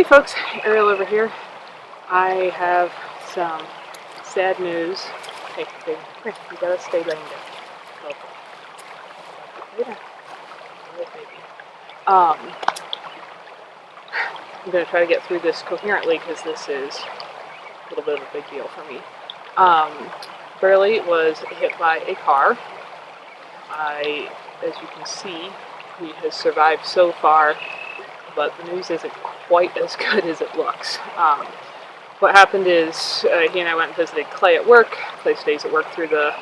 Hey folks, Ariel over here. I have some sad news. Hey, baby, come here. You gotta stay laying down. Okay. Yeah. Good baby. I'm gonna try to get through this coherently because this is a little bit of a big deal for me. Burley was hit by a car. As you can see, he has survived so far, but the news isn't quite as good as it looks. What happened is he and I went and visited Clay at work. Clay stays at work through the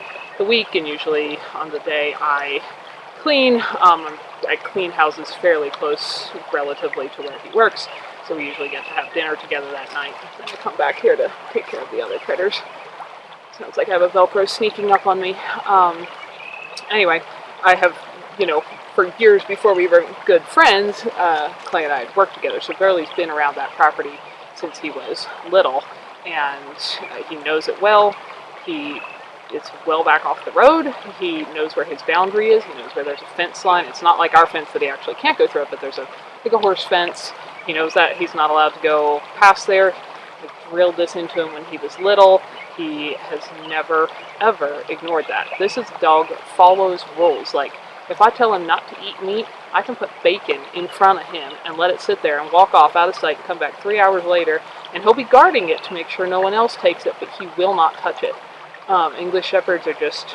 week, and usually on the day I clean. I clean houses fairly close relatively to where he works, so we usually get to have dinner together that night. Then I come back here to take care of the other critters. Sounds like I have a Velcro sneaking up on me. Anyway, I have, for years before we were good friends, Clay and I had worked together, so Burley's been around that property since he was little, and he knows it well. It's well back off the road. He knows where his boundary is. He knows where there's a fence line. It's not like our fence that he actually can't go through it, but there's a horse fence. He knows that he's not allowed to go past there. I drilled this into him when he was little. He has never, ever ignored that. This is a dog that follows rules. Like, if I tell him not to eat meat, I can put bacon in front of him and let it sit there and walk off out of sight and come back 3 hours later, and he'll be guarding it to make sure no one else takes it, but he will not touch it. English Shepherds are just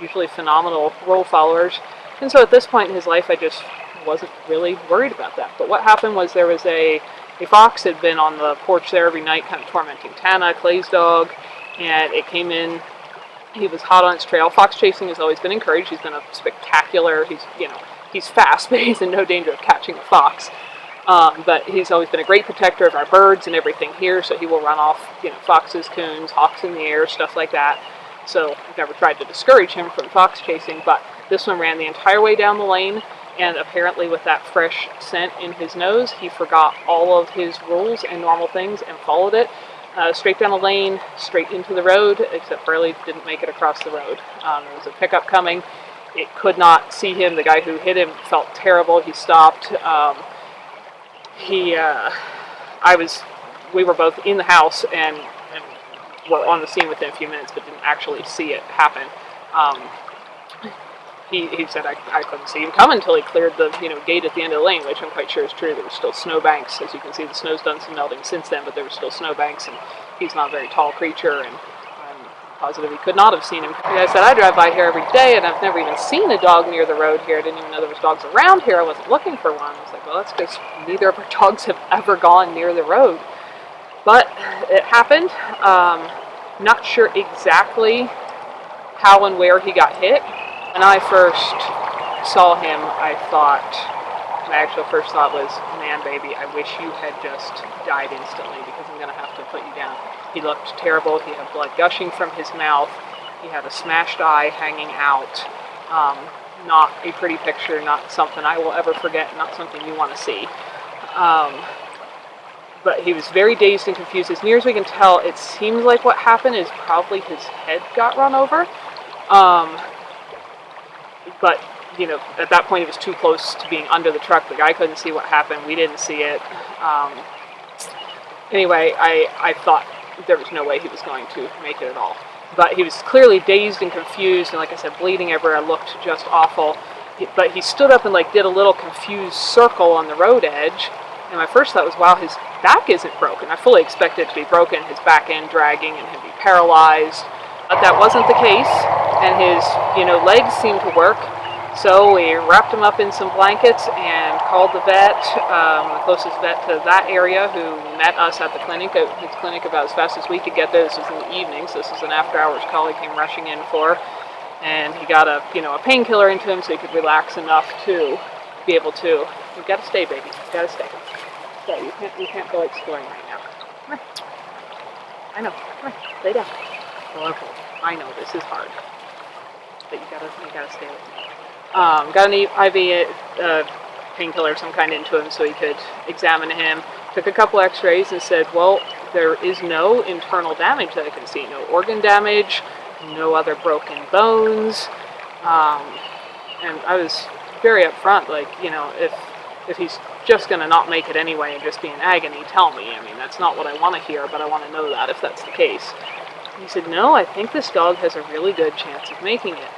usually phenomenal rule followers, and so at this point in his life, I just wasn't really worried about that. But what happened was there was a fox had been on the porch there every night, kind of tormenting Tana, Clay's dog, and it came in. He was hot on its trail. Fox chasing has always been encouraged. He's been a spectacular. He's fast, but he's in no danger of catching a fox. But he's always been a great protector of our birds and everything here, so he will run off, foxes, coons, hawks in the air, stuff like that. So I've never tried to discourage him from fox chasing, but this one ran the entire way down the lane, and apparently with that fresh scent in his nose, he forgot all of his rules and normal things and followed it. Straight down the lane, straight into the road, except Burley didn't make it across the road. There was a pickup coming. It could not see him. The guy who hit him felt terrible. He stopped. We were both in the house and were on the scene within a few minutes, but didn't actually see it happen. He said I couldn't see him coming until he cleared the gate at the end of the lane, which I'm quite sure is true. There were still snowbanks. As you can see, the snow's done some melting since then, but there were still snowbanks, and he's not a very tall creature, and I'm positive he could not have seen him. Like I said, I drive by here every day, and I've never even seen a dog near the road here. I didn't even know there was dogs around here. I wasn't looking for one. I was like, well, that's because neither of our dogs have ever gone near the road. But it happened. Not sure exactly how and where he got hit. When I first saw him, my actual first thought was, man, baby, I wish you had just died instantly because I'm going to have to put you down. He looked terrible. He had blood gushing from his mouth. He had a smashed eye hanging out. Not a pretty picture, not something I will ever forget, not something you want to see. But he was very dazed and confused. As near as we can tell, it seems like what happened is probably his head got run over. But, at that point, it was too close to being under the truck. The guy couldn't see what happened. We didn't see it. Anyway, I thought there was no way he was going to make it at all. But he was clearly dazed and confused, and like I said, bleeding everywhere. Looked just awful. But he stood up and, did a little confused circle on the road edge. And my first thought was, wow, his back isn't broken. I fully expected it to be broken, his back end dragging, and him be paralyzed. But that wasn't the case, and his, legs seemed to work. So we wrapped him up in some blankets and called the vet, the closest vet to that area, who met us at his clinic about as fast as we could get there. This was in the evening, so this was an after-hours call he came rushing in for. And he got a painkiller into him so he could relax enough to be able to. You've got to stay, baby. You've got to stay. So you can't go exploring right now. Come here. I know. Come here. Lay down. Okay. I know this is hard, but you gotta stay with me. Got an IV painkiller of some kind into him so he could examine him. Took a couple X-rays and said, well, there is no internal damage that I can see. No organ damage, no other broken bones. And I was very upfront, if if he's just going to not make it anyway and just be in agony, tell me. I mean, that's not what I want to hear, but I want to know that if that's the case. He said, no, I think this dog has a really good chance of making it.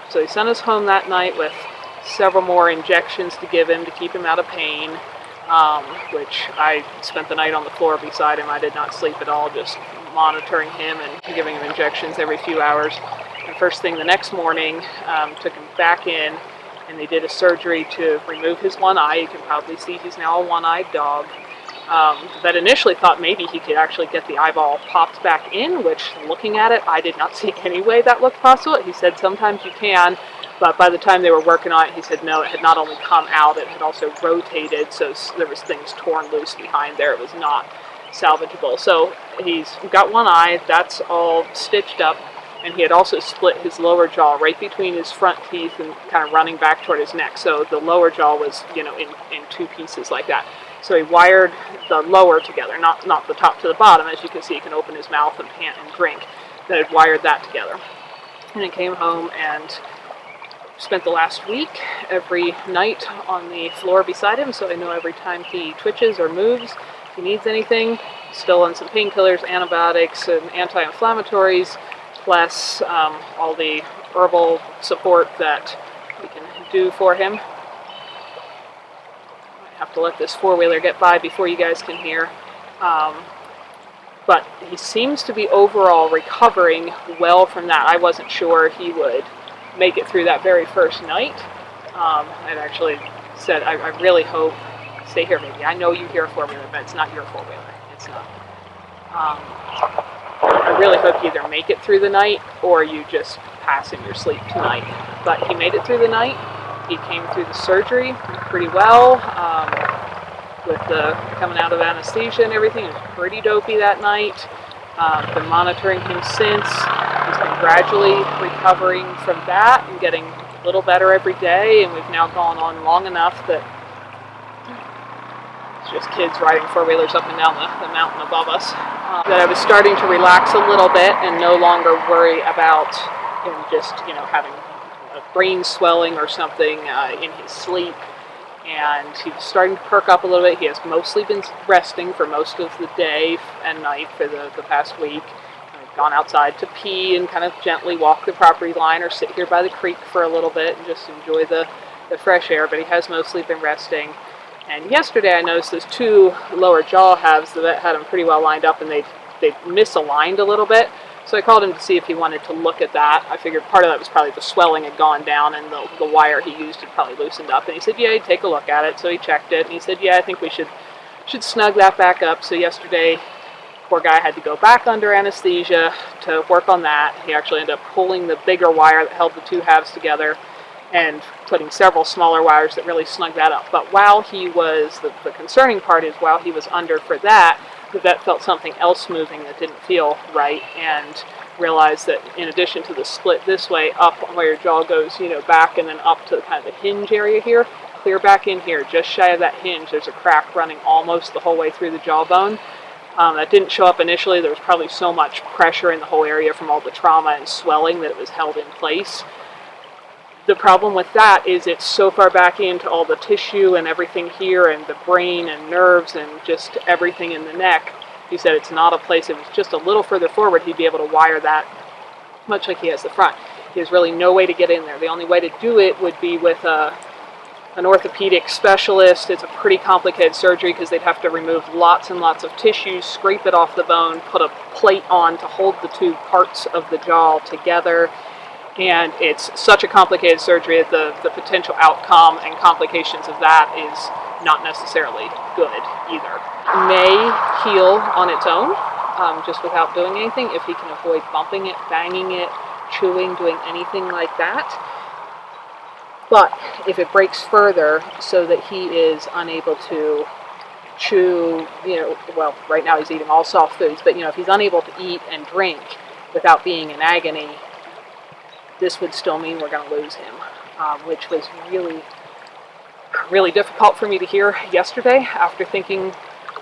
So he sent us home that night with several more injections to give him to keep him out of pain, which I spent the night on the floor beside him. I did not sleep at all, just monitoring him and giving him injections every few hours. And first thing the next morning, took him back in, and they did a surgery to remove his one eye. You can probably see he's now a one-eyed dog. That initially thought maybe he could actually get the eyeball popped back in, which, looking at it, I did not see any way that looked possible. He said sometimes you can, but by the time they were working on it, he said no, it had not only come out, it had also rotated, so there was things torn loose behind there. It was not salvageable. So he's got one eye, that's all stitched up, and he had also split his lower jaw right between his front teeth and kind of running back toward his neck. So the lower jaw was, in two pieces like that. So he wired the lower together, not the top to the bottom. As you can see, he can open his mouth and pant and drink. That had wired that together. And he came home and spent the last week every night on the floor beside him, so I know every time he twitches or moves, if he needs anything. Still on some painkillers, antibiotics, and anti-inflammatories, plus all the herbal support that we can do for him. Have to let this four-wheeler get by before you guys can hear. But he seems to be overall recovering well from that. I wasn't sure he would make it through that very first night. I'd actually said, I really hope, stay here baby, I know you hear a four-wheeler, but it's not your four-wheeler. It's not. I really hope you either make it through the night or you just pass in your sleep tonight. But he made it through the night. He came through the surgery pretty well, with the coming out of anesthesia and everything. He was pretty dopey that night. Been monitoring him since. He's been gradually recovering from that and getting a little better every day, and we've now gone on long enough that it's just kids riding four-wheelers up and down the mountain above us. That I was starting to relax a little bit and no longer worry about him just, having brain swelling or something in his sleep, and he was starting to perk up a little bit. He has mostly been resting for most of the day and night for the past week. I've gone outside to pee and kind of gently walk the property line or sit here by the creek for a little bit and just enjoy the fresh air, but he has mostly been resting. And yesterday I noticed those two lower jaw halves. The vet had them pretty well lined up, and they misaligned a little bit. So I called him to see if he wanted to look at that. I figured part of that was probably the swelling had gone down and the wire he used had probably loosened up. And he said, yeah, he'd take a look at it. So he checked it, and he said, yeah, I think we should snug that back up. So yesterday, poor guy had to go back under anesthesia to work on that. He actually ended up pulling the bigger wire that held the two halves together and putting several smaller wires that really snug that up. But while he was, the concerning part is while he was under for that, the vet felt something else moving that didn't feel right, and realized that in addition to the split this way, up where your jaw goes, back and then up to kind of the hinge area here, clear back in here, just shy of that hinge, there's a crack running almost the whole way through the jawbone. That didn't show up initially. There was probably so much pressure in the whole area from all the trauma and swelling that it was held in place. The problem with that is it's so far back into all the tissue and everything here and the brain and nerves and just everything in the neck. He said it's not a place, if it's just a little further forward, he'd be able to wire that much like he has the front. He has really no way to get in there. The only way to do it would be with an orthopedic specialist. It's a pretty complicated surgery because they'd have to remove lots and lots of tissue, scrape it off the bone, put a plate on to hold the two parts of the jaw together. And it's such a complicated surgery that the potential outcome and complications of that is not necessarily good either. It may heal on its own, just without doing anything, if he can avoid bumping it, banging it, chewing, doing anything like that. But if it breaks further so that he is unable to chew, well, right now he's eating all soft foods, but if he's unable to eat and drink without being in agony, this would still mean we're going to lose him, which was really, really difficult for me to hear yesterday after thinking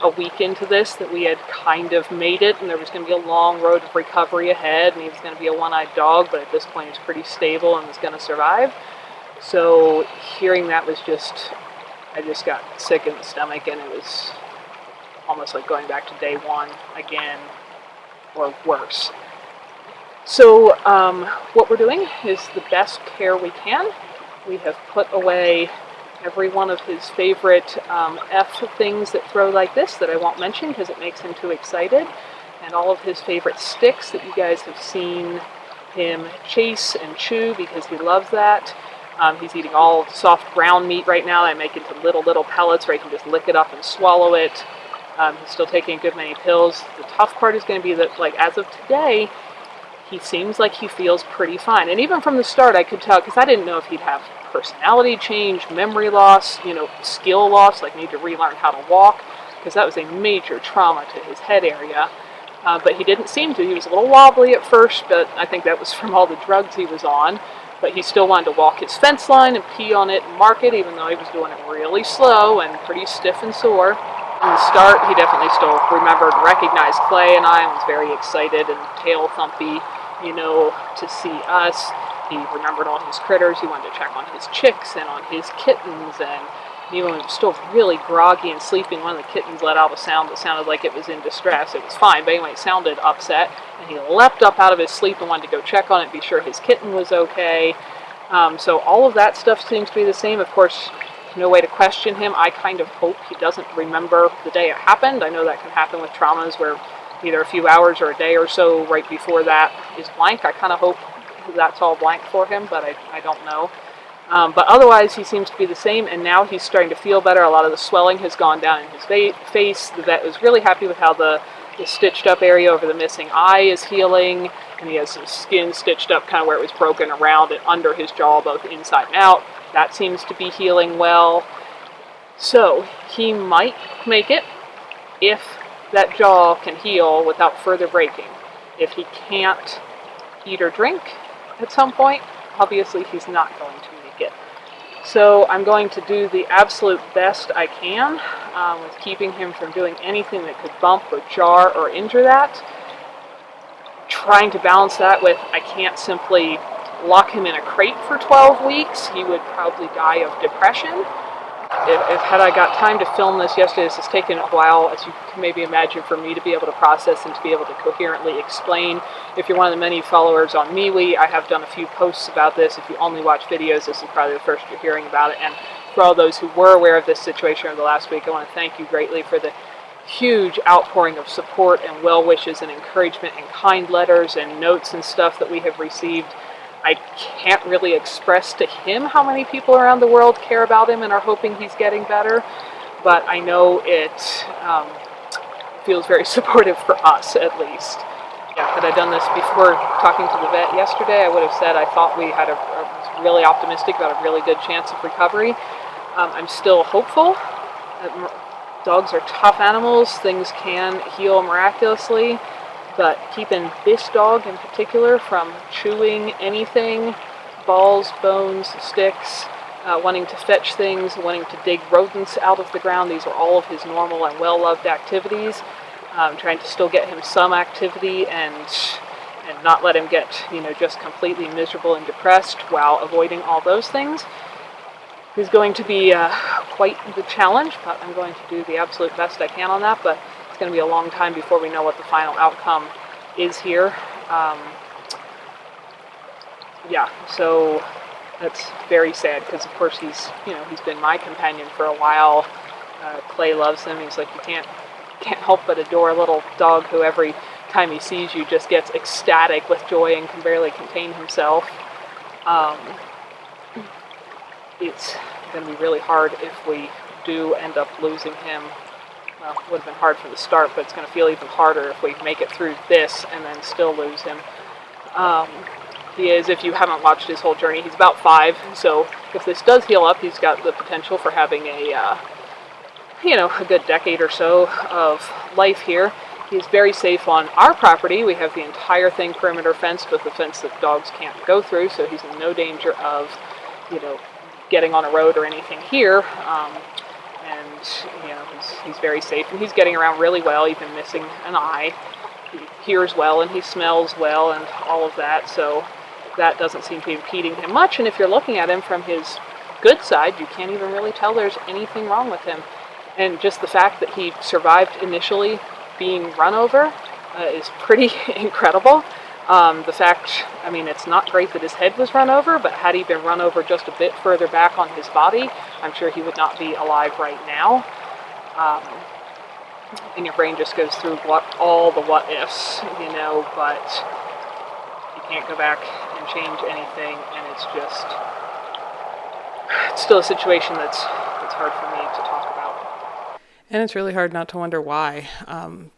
a week into this that we had kind of made it and there was going to be a long road of recovery ahead and he was going to be a one-eyed dog, but at this point he's pretty stable and was going to survive. So hearing that was just, I just got sick in the stomach, and it was almost like going back to day one again, or worse. So what we're doing is the best care we can. We have put away every one of his favorite F things that throw like this that I won't mention because it makes him too excited, and all of his favorite sticks that you guys have seen him chase and chew because he loves that. He's eating all soft ground meat right now that I make into little pellets where he can just lick it up and swallow it. He's still taking a good many pills. The tough part is going to be that, like, as of today, he seems like he feels pretty fine. And even from the start, I could tell, because I didn't know if he'd have personality change, memory loss, skill loss, like need to relearn how to walk, because that was a major trauma to his head area. But he didn't seem to. He was a little wobbly at first, but I think that was from all the drugs he was on. But he still wanted to walk his fence line and pee on it and mark it, even though he was doing it really slow and pretty stiff and sore. In the start, he definitely still remembered, recognized Clay and I, and was very excited and tail thumpy, to see us. He remembered all his critters. He wanted to check on his chicks and on his kittens, and even when he was still really groggy and sleeping, one of the kittens let out a sound that sounded like it was in distress. It was fine, but anyway, it sounded upset, and he leapt up out of his sleep and wanted to go check on it, be sure his kitten was okay. So all of that stuff seems to be the same. Of course, no way to question him. I kind of hope he doesn't remember the day it happened. I know that can happen with traumas where either a few hours or a day or so right before that is blank. I kind of hope that's all blank for him, but I don't know. But otherwise, he seems to be the same, and now he's starting to feel better. A lot of the swelling has gone down in his face. The vet was really happy with how the stitched up area over the missing eye is healing, and he has some skin stitched up kind of where it was broken around and under his jaw, both inside and out. That seems to be healing well. So he might make it if that jaw can heal without further breaking. If he can't eat or drink at some point, obviously he's not going to make it. So I'm going to do the absolute best I can with keeping him from doing anything that could bump or jar or injure that. Trying to balance that with, I can't simply lock him in a crate for 12 weeks. He would probably die of depression. If had I got time to film this yesterday, this has taken a while, as you can maybe imagine, for me to be able to process and to be able to coherently explain. If you're one of the many followers on MeWe, I have done a few posts about this. If you only watch videos, this is probably the first you're hearing about it. And for all those who were aware of this situation over the last week, I want to thank you greatly for the huge outpouring of support and well wishes and encouragement and kind letters and notes and stuff that we have received. I can't really express to him how many people around the world care about him and are hoping he's getting better, but I know it feels very supportive for us, at least. Yeah, had I done this before talking to the vet yesterday, I would have said I thought we had was really optimistic about a really good chance of recovery. I'm still hopeful. Dogs are tough animals. Things can heal miraculously. But keeping this dog in particular from chewing anything, balls, bones, sticks, wanting to fetch things, wanting to dig rodents out of the ground, these are all of his normal and well-loved activities. Trying to still get him some activity and not let him get, just completely miserable and depressed while avoiding all those things is going to be quite the challenge, but I'm going to do the absolute best I can on that. But it's going to be a long time before we know what the final outcome is here. So that's very sad because, of course, he's been my companion for a while. Clay loves him. He's like, you can't help but adore a little dog who every time he sees you just gets ecstatic with joy and can barely contain himself. It's going to be really hard if we do end up losing him. Well, it would have been hard from the start, but it's going to feel even harder if we make it through this and then still lose him. He is, if you haven't watched his whole journey, he's about 5, so if this does heal up, he's got the potential for having a good decade or so of life here. He's very safe on our property. We have the entire thing perimeter fenced with a fence that dogs can't go through, so he's in no danger of, getting on a road or anything here. He's very safe, and he's getting around really well, even missing an eye. He hears well, and he smells well, and all of that, so that doesn't seem to be impeding him much. And if you're looking at him from his good side, you can't even really tell there's anything wrong with him. And just the fact that he survived initially being run over is pretty incredible. The fact, I mean, it's not great that his head was run over, but had he been run over just a bit further back on his body, I'm sure he would not be alive right now. And your brain just goes through all the what ifs, you know, but you can't go back and change anything, and it's still a situation that's hard for me to talk about. And it's really hard not to wonder why.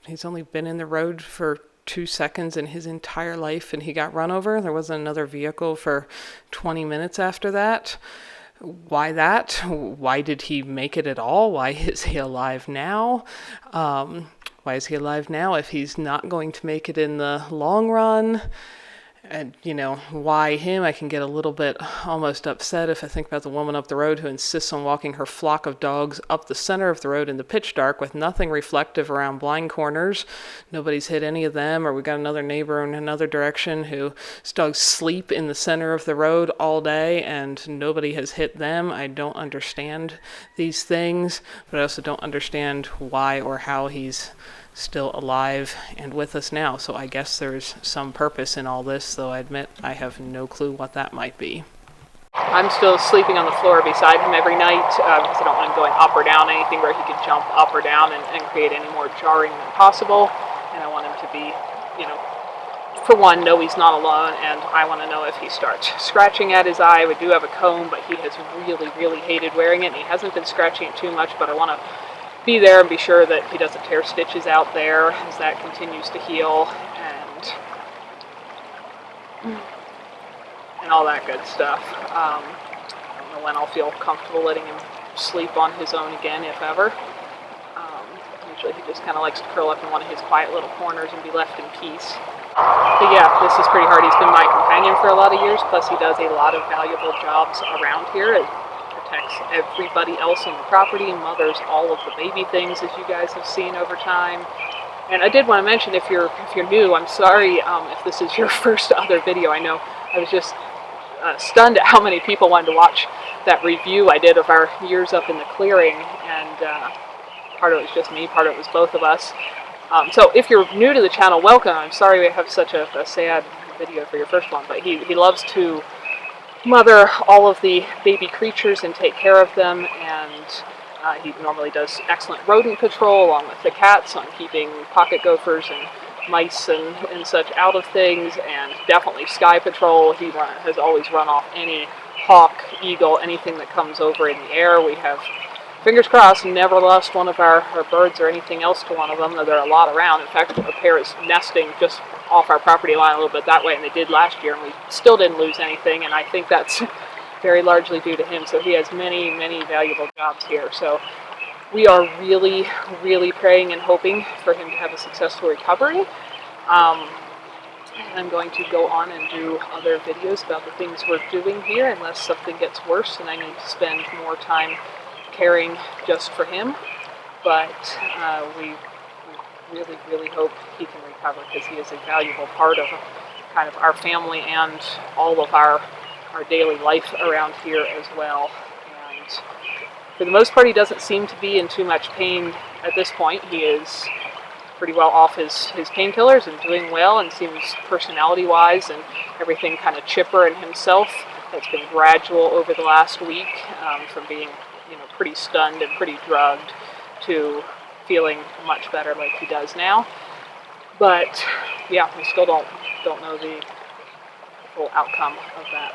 He's only been in the road for 2 seconds in his entire life, and he got run over. There wasn't another vehicle for 20 minutes after that. Why that? Why did he make it at all? Why is he alive now? Why is he alive now if he's not going to make it in the long run? And, you know, why him? I can get a little bit almost upset if I think about the woman up the road who insists on walking her flock of dogs up the center of the road in the pitch dark with nothing reflective around blind corners. Nobody's hit any of them, or we got another neighbor in another direction whose dogs sleep in the center of the road all day and nobody has hit them. I don't understand these things, but I also don't understand why or how he's still alive and with us now. So I guess there's some purpose in all this, though I admit I have no clue what that might be. I'm still sleeping on the floor beside him every night because I don't want him going up or down, anything where he could jump up or down and create any more jarring than possible. And I want him to be, you know, for one, know he's not alone, and I want to know if he starts scratching at his eye. We do have a comb, but he has really, really hated wearing it, and he hasn't been scratching it too much, but I want to be there and be sure that he doesn't tear stitches out there as that continues to heal, and all that good stuff. I don't know when I'll feel comfortable letting him sleep on his own again, if ever. Usually he just kind of likes to curl up in one of his quiet little corners and be left in peace. But yeah, this is pretty hard. He's been my companion for a lot of years, plus he does a lot of valuable jobs around here. Protects everybody else on the property, mothers all of the baby things, as you guys have seen over time. And I did want to mention, if you're new, I'm sorry if this is your first other video. I know I was just stunned at how many people wanted to watch that review I did of our years up in the clearing, and part of it was just me, part of it was both of us. So if you're new to the channel, welcome. I'm sorry we have such a sad video for your first one, but he loves to mother all of the baby creatures and take care of them, and he normally does excellent rodent control along with the cats on keeping pocket gophers and mice and such out of things, and definitely sky patrol. He has always run off any hawk, eagle, anything that comes over in the air. We have, fingers crossed, never lost one of our birds or anything else to one of them, though there are a lot around. In fact, a pair is nesting just off our property line a little bit that way, and they did last year, and we still didn't lose anything, and I think that's very largely due to him. So he has many, many valuable jobs here. So we are really, really praying and hoping for him to have a successful recovery. I'm going to go on and do other videos about the things we're doing here, unless something gets worse and I need to spend more time caring just for him. But we really, really hope he can recover, because he is a valuable part of kind of our family and all of our daily life around here as well. And for the most part, he doesn't seem to be in too much pain at this point. He is pretty well off his painkillers and doing well, and seems personality-wise and everything kind of chipper in himself. That's been gradual over the last week, from being, you know, pretty stunned and pretty drugged to feeling much better like he does now. But yeah, we still don't know the full outcome of that.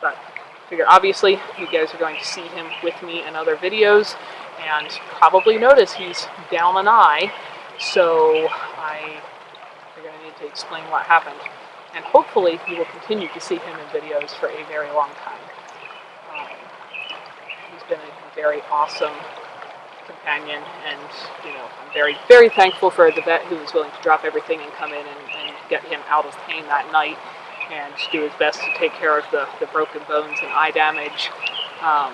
But I figure obviously you guys are going to see him with me in other videos, and probably notice he's down an eye, so I figure I need to explain what happened. And hopefully you will continue to see him in videos for a very long time. He's been a very awesome companion, and you know, I'm very, very thankful for the vet who was willing to drop everything and come in and get him out of pain that night, and do his best to take care of the broken bones and eye damage. I'm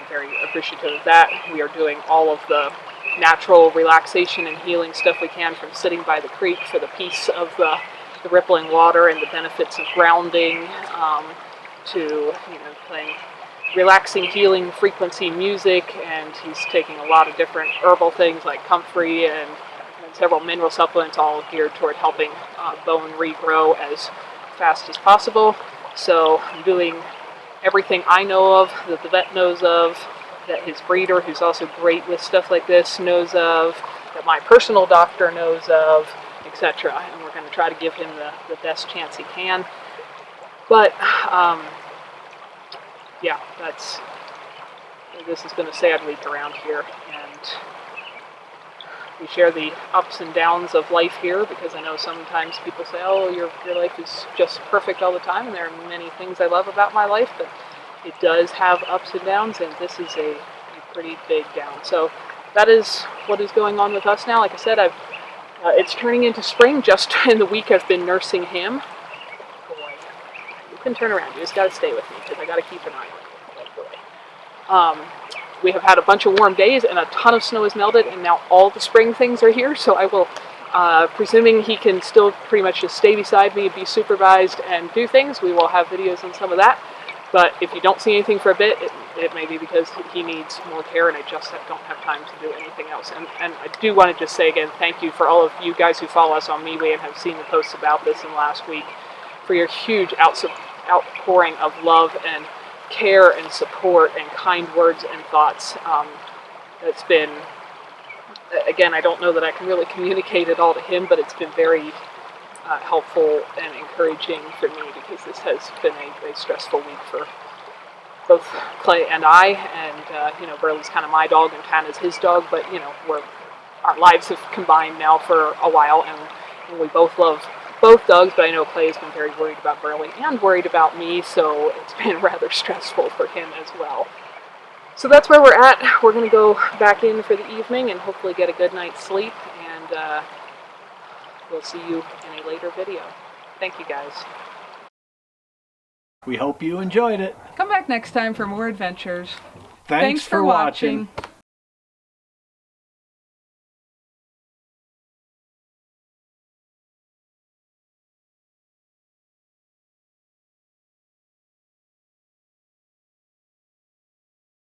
very appreciative of that. We are doing all of the natural relaxation and healing stuff we can, from sitting by the creek for the peace of the rippling water and the benefits of grounding, to playing relaxing, healing frequency music, and he's taking a lot of different herbal things like comfrey and several mineral supplements, all geared toward helping bone regrow as fast as possible. So I'm doing everything I know of, that the vet knows of, that his breeder, who's also great with stuff like this, knows of, that my personal doctor knows of, etc. And we're going to try to give him the best chance he can. But yeah, this has been a sad week around here, and we share the ups and downs of life here, because I know sometimes people say, oh, your life is just perfect all the time, and there are many things I love about my life, but it does have ups and downs, and this is a pretty big down. So that is what is going on with us now. Like I said, it's turning into spring. Just in the week I've been nursing him. Boy, you can turn around. You just got to stay with me, because I got to keep an eye on you. Boy. We have had a bunch of warm days, and a ton of snow has melted, and now all the spring things are here. So I will, presuming he can still pretty much just stay beside me, be supervised, and do things, we will have videos on some of that. But if you don't see anything for a bit, it may be because he needs more care, and I just don't have time to do anything else. And I do want to just say again, thank you for all of you guys who follow us on MeWe and have seen the posts about this in the last week, for your huge outpouring of love and care and support and kind words and thoughts. It's been, again, I don't know that I can really communicate it all to him, but it's been very helpful and encouraging for me, because this has been a stressful week for both Clay and I. And Burley's kind of my dog and Tana's his dog, but our lives have combined now for a while, and we both love both dogs. But I know Clay has been very worried about Burley and worried about me, so it's been rather stressful for him as well. So that's where we're at. We're going to go back in for the evening and hopefully get a good night's sleep, and we'll see you in a later video. Thank you, guys. We hope you enjoyed it. Come back next time for more adventures. Thanks for watching.